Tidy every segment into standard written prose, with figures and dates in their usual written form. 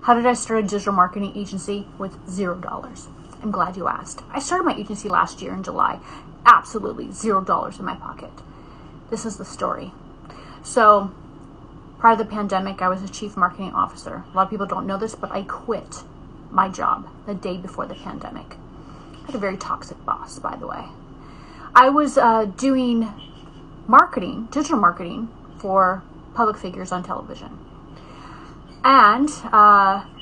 How did I start a digital marketing agency with $0? I'm glad you asked. I started my agency last year in July. Absolutely $0 in my pocket. This is the story. So prior to the pandemic, I was a chief marketing officer. A lot of people don't know this, but I quit my job the day before the pandemic. I had a very toxic boss, by the way. I was doing marketing, digital marketing for public figures on television, and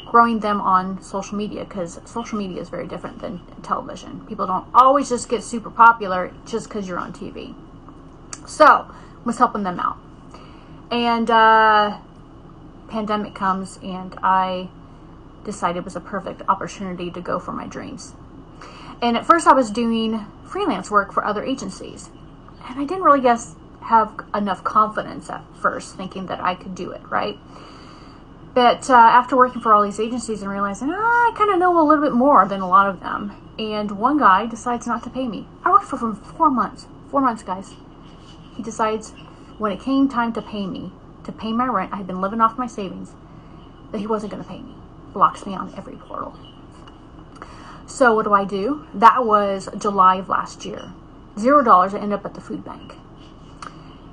growing them on social media, because social media is very different than television. People don't always just get super popular just because you're on TV. So I was helping them out. And pandemic comes, and I decided it was a perfect opportunity to go for my dreams. And at first I was doing freelance work for other agencies, and I didn't really have enough confidence at first, thinking that I could do it, right? But after working for all these agencies and realizing, I kind of know a little bit more than a lot of them, and one guy decides not to pay me. I worked for him 4 months. 4 months, guys. He decides when it came time to pay me, to pay my rent, I had been living off my savings, that he wasn't going to pay me. Blocks me on every portal. So what do? That was July of last year. $0. I ended up at the food bank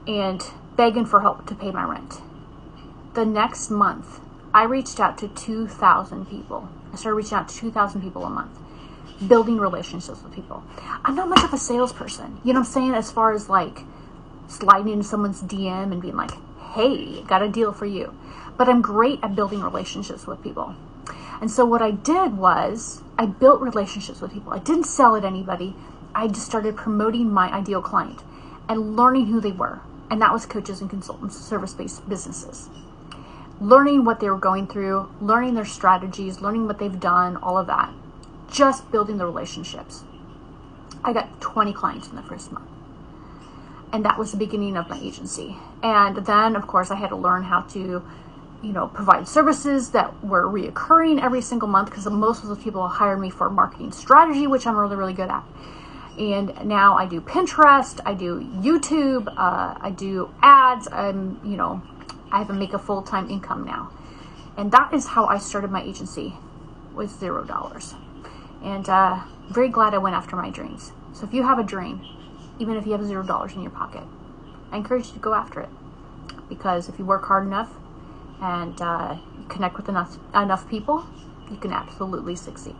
and begging for help to pay my rent. The next month, I reached out to 2,000 people. I started reaching out to 2,000 people a month, building relationships with people. I'm not much of a salesperson. You know what I'm saying? As far as like sliding into someone's DM and being like, hey, got a deal for you. But I'm great at building relationships with people. And so what I did was I built relationships with people. I didn't sell at anybody. I just started promoting my ideal client and learning who they were. And that was coaches and consultants, service-based businesses. Learning what they were going through, learning their strategies, learning what they've done, all of that. Just building the relationships. I got 20 clients in the first month. And that was the beginning of my agency. And then, of course, I had to learn how to, provide services that were reoccurring every single month, because most of those people hired me for marketing strategy, which I'm really, really good at. And now I do Pinterest, I do YouTube, I do ads. I have to make a full-time income now. And that is how I started my agency, with $0. And very glad I went after my dreams. So if you have a dream, even if you have $0 in your pocket, I encourage you to go after it. Because if you work hard enough and connect with enough people, you can absolutely succeed.